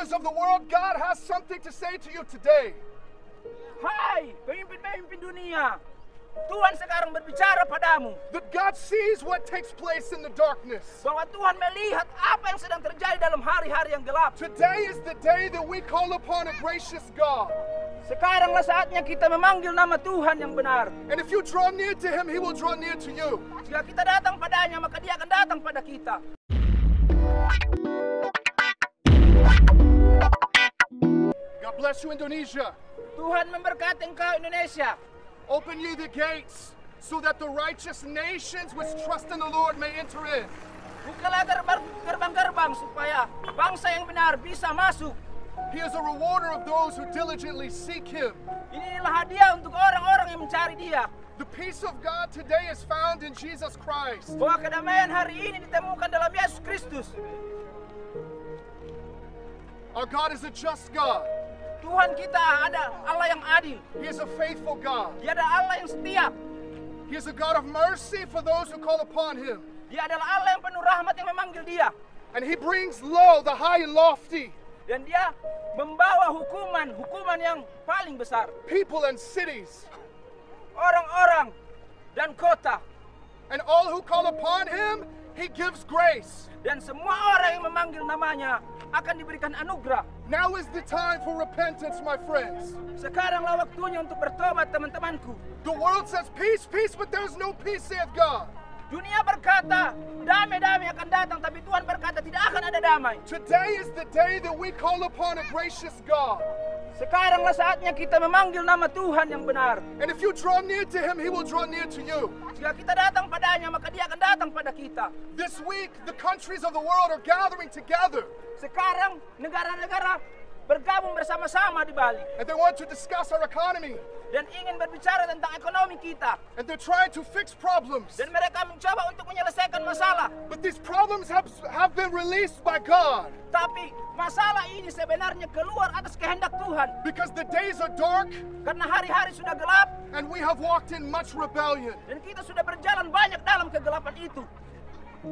Leaders of the world, God has something to say to you today. Hai, pemimpin-pemimpin dunia, Tuhan sekarang berbicara padamu. That God sees what takes place in the darkness. Bahwa Tuhan melihat apa yang sedang terjadi dalam hari-hari yang gelap. Today is the day that we call upon a gracious God. Sekaranglah saatnya kita memanggil nama Tuhan yang benar. And if you draw near to Him, He will draw near to you. Jika kita datang padanya, maka Dia akan datang pada kita. God bless you, Indonesia. Tuhan memberkati engkau, Indonesia. Open ye the gates, so that the righteous nations which trust in the Lord may enter in. Bukalah gerbang-gerbang supaya bangsa yang benar bisa masuk. He is a rewarder of those who diligently seek Him. Inilah hadiah untuk orang-orang yang mencari Dia. The peace of God today is found in Jesus Christ. Bahwa kedamaian hari ini ditemukan dalam Yesus Kristus. Our God is a just God. Tuhan kita ada Allah yang adil. He is a faithful God. Dia ada Allah yang setia. He is a God of mercy for those who call upon Him. Dia adalah Allah yang penuh rahmat yang memanggil Dia. And He brings low the high and lofty. Dan Dia membawa hukuman yang paling besar. People and cities. Orang-orang dan kota. And all who call upon Him, He gives grace. Dan semua orang yang memanggil namanya akan diberikan anugerah. Now is the time for repentance, my friends. Sekaranglah waktunya untuk bertobat, teman-temanku. The world says peace, peace, but there is no peace, saith God. Dunia berkata, damai-damai akan datang, tapi Tuhan berkata tidak akan ada damai. Today is the day that we call upon a gracious God. Sekaranglah saatnya kita memanggil nama Tuhan yang benar. And if you draw near to Him, He will draw near to you. Jika kita datang padanya, maka Dia akan datang pada kita. This week, the countries of the world are gathering together. Sekarang, negara-negara bergabung bersama-sama di Bali. And they want to discuss our economy. Dan ingin berbicara tentang ekonomi kita. And they're trying to fix problems. Dan mereka mencoba untuk menyelesaikan masalah. But these problems have been released by God. Tapi masalah ini sebenarnya keluar atas kehendak Tuhan. Because the days are dark. Karena hari-hari sudah gelap. And we have walked in much rebellion. Dan kita sudah berjalan banyak dalam kegelapan itu.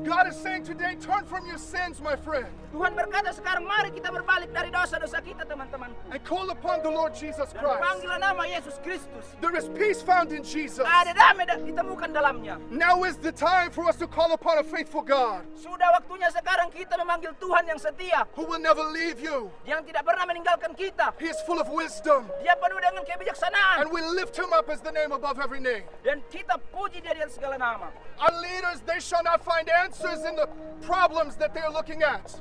God is saying today, turn from your sins, my friend. Tuhan berkata sekarang mari kita berbalik dari dosa-dosa kita, teman-teman. And call upon the Lord Jesus Dan Christ. panggillah nama Yesus Kristus. There is peace found in Jesus. Ada damai ditemukan dalamnya. Now is the time for us to call upon a faithful God. Sudah waktunya sekarang kita memanggil Tuhan yang setia. Who will never leave you. Yang tidak pernah meninggalkan kita. He is full of wisdom. Dia penuh dengan kebijaksanaan. And we lift Him up as the name above every name. Dan kita puji Dia di atas segala nama. Our leaders, they shall not find answers in the problems that they are looking at.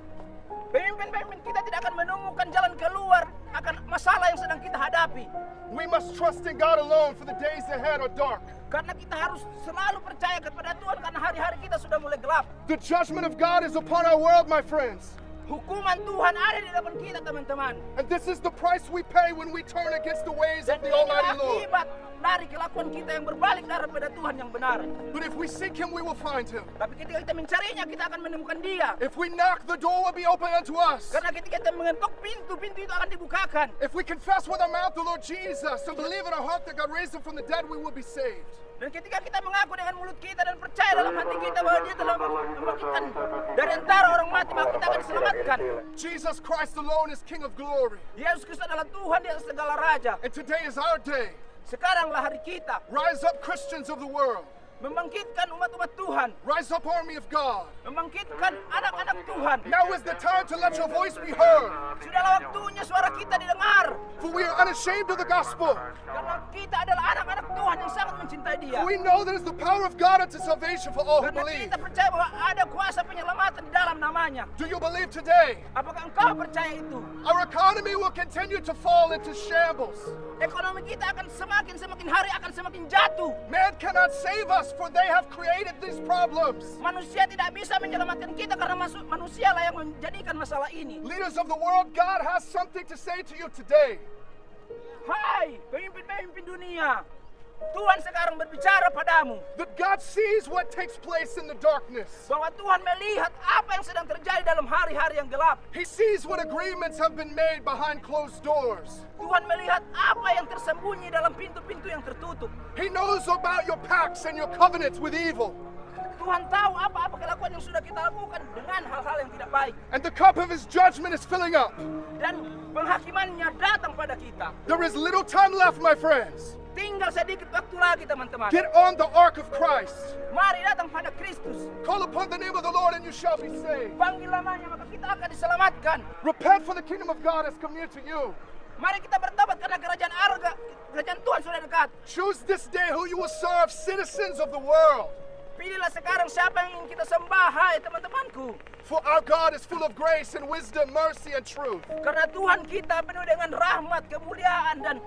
Pemimpin-pemimpin kita tidak akan menemukan jalan keluar akan masalah yang sedang kita hadapi. We must trust in God alone, for the days ahead are dark. Karena kita harus selalu percaya kepada Tuhan karena hari-hari kita sudah mulai gelap. The judgment of God is upon our world, my friends. Hukuman Tuhan ada di depan kita, teman-teman. And this is the price we pay when we turn against the ways of Dan the ini Almighty Lord. akibat dari kelakuan kita yang berbalik daripada Tuhan yang benar. But if we seek Him, we will find Him. Tapi ketika kita mencarinya, kita akan menemukan Dia. If we knock, the door will be open unto us. Karena ketika kita mengetuk pintu, pintu itu akan dibukakan. If we confess with our mouth the Lord Jesus and believe in our heart that God raised Him from the dead, we will be saved. Dan ketika kita mengaku dengan mulut kita dan percaya dalam hati kita bahwa Dia telah membangkitkan dari antara orang mati, maka kita akan diselamatkan. Jesus Christ alone is King of glory. Yesus Kristus adalah Tuhan di atas segala raja. And today is our day. Sekaranglah hari kita. Rise up, Christians of the world. Membangkitkan umat-umat Tuhan. Rise up, army of God. Membangkitkan anak-anak Tuhan. Now is the time to let your voice be heard. Sudahlah waktunya suara kita didengar. For we are unashamed of the gospel. Karena kita adalah anak-anak Tuhan yang sangat mencintai Dia. For we know there is the power of God unto salvation for all who Karena believe. kita percaya bahwa ada kuasa penyelamatan di dalam namanya. Do you believe today? Apakah engkau percaya itu? Our economy will continue to fall into shambles. Ekonomi kita akan semakin hari akan semakin jatuh. Man cannot save us, for they have created these problems. Manusia tidak bisa menyelamatkan kita karena manusialah yang menjadikan masalah ini. Leaders of the world, God has something to say to you today. Hai, pemimpin-pemimpin dunia. Tuhan sekarang berbicara padamu. That God sees what takes place in the darkness. Bahwa Tuhan melihat apa yang sedang terjadi dalam hari-hari yang gelap. He sees what agreements have been made behind closed doors. Tuhan melihat apa yang tersembunyi dalam pintu-pintu yang tertutup. He knows about your pacts and your covenants with evil. Tuhan tahu apa-apa kelakuan yang sudah kita lakukan dengan hal-hal yang tidak baik. And the cup of his judgment is filling up. Dan penghakimannya datang pada kita. There is little time left, my friends. Tinggal sedikit waktu lagi, teman-teman. Get on the ark of Christ. Mari datang pada Kristus. Call upon the name of the Lord and you shall be saved. Panggil namanya, maka kita akan diselamatkan. Repent, for the kingdom of God has come near to you. Mari kita bertobat karena kerajaan Tuhan sudah dekat. Choose this day who you will serve, citizens of the world. Pilihlah sekarang siapa yang ingin kita sembah, hai teman-temanku. For our God is full of grace and wisdom, mercy and truth. Karena Tuhan kita penuh dengan rahmat, kemuliaan, dan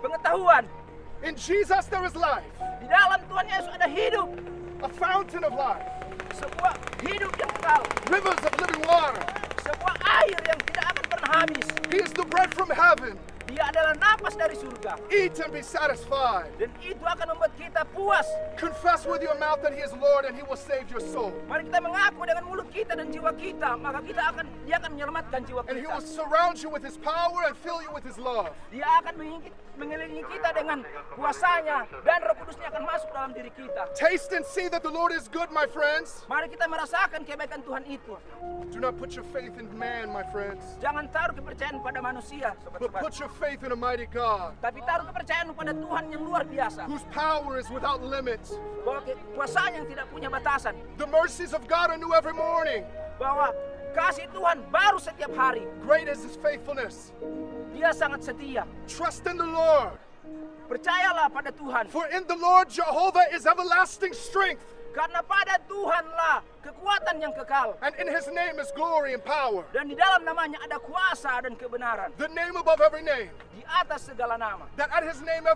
pengetahuan. In Jesus there is life, Di dalam Tuhan Yesus ada hidup. a fountain of life, Sebuah hidup yang kekal. rivers of living water. Sebuah air yang tidak akan pernah habis. He is the bread from heaven. Dia adalah napas dari surga. Eat and be satisfied. Dan itu akan membuat kita puas. Confess with your mouth that he is Lord and he will save your soul. Mari kita mengaku dengan mulut kita dan jiwa kita, maka dia akan menyelamatkan jiwa And he kita. will surround you with his power and fill you with his love. Dia akan mengelilingi kita dengan kuasanya, dan Roh Kudusnya akan masuk dalam diri kita. Taste and see that the Lord is good, my friends. Mari kita merasakan kebaikan Tuhan itu. Do not put your faith in man, my friends, Jangan taruh kepercayaan pada manusia, but sobat-sobat. put your faith in a mighty God, Tapi taruh kepercayaan pada Tuhan yang luar biasa. whose power is without limit. Bahwa kuasanya yang tidak punya batasan. The mercies of God are new every morning. Bahwa kasih Tuhan baru setiap hari. Great is his faithfulness. Dia sangat setia. Trust in the Lord, Percayalah pada Tuhan. for in the Lord Jehovah is everlasting strength, Karena pada Tuhanlah kekuatan yang kekal. and in his name is glory and power. Dan di dalam namanya ada kuasa dan kebenaran. The name above every name. Di atas segala nama. That at his name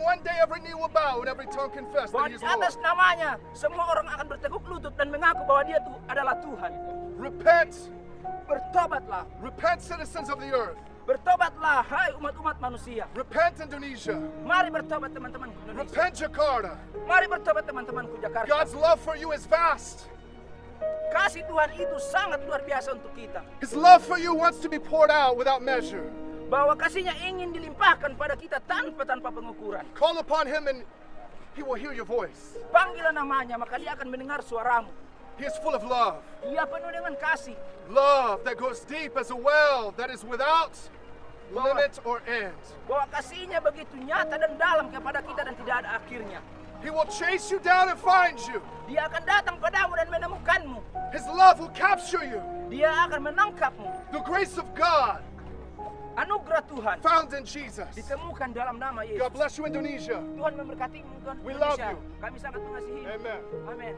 one day every knee will bow and every tongue confess Bahwa that he di is atas Lord. namanya semua orang akan berteguk lutut dan mengaku bahwa dia adalah Tuhan. Repent, Bertobatlah. repent, citizens of the earth. Bertobatlah, hai umat-umat manusia. Repent, Indonesia. Mari bertobat teman-teman Indonesia. Repent, Jakarta. Mari bertobat teman-temanku Jakarta. God's love for you is vast. Kasih Tuhan itu sangat luar biasa untuk kita. His love for you wants to be poured out without measure. Bahwa kasihnya ingin dilimpahkan pada kita tanpa pengukuran. Call upon him and he will hear your voice. Panggillah namanya, maka dia akan mendengar suaramu. He is full of love. Dia penuh dengan kasih. Love that goes deep as a well that is without limit or end. Bahwa kasihnya begitu nyata dan dalam kepada kita dan tidak ada akhirnya. He will chase you down and find you. Dia akan datang padamu dan menemukanmu. His love will capture you. Dia akan menangkapmu. The grace of God Anugerah Tuhan found in Jesus. ditemukan dalam nama Yesus. God bless you, Indonesia. Tuhan memberkatimu, Tuhan We love Indonesia. you. Kami sangat mengasihi. Amen. Amin.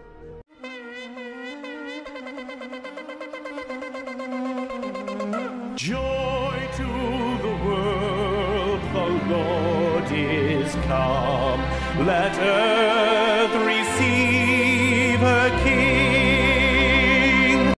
Joy to the world, the Lord is come. Let earth receive her King.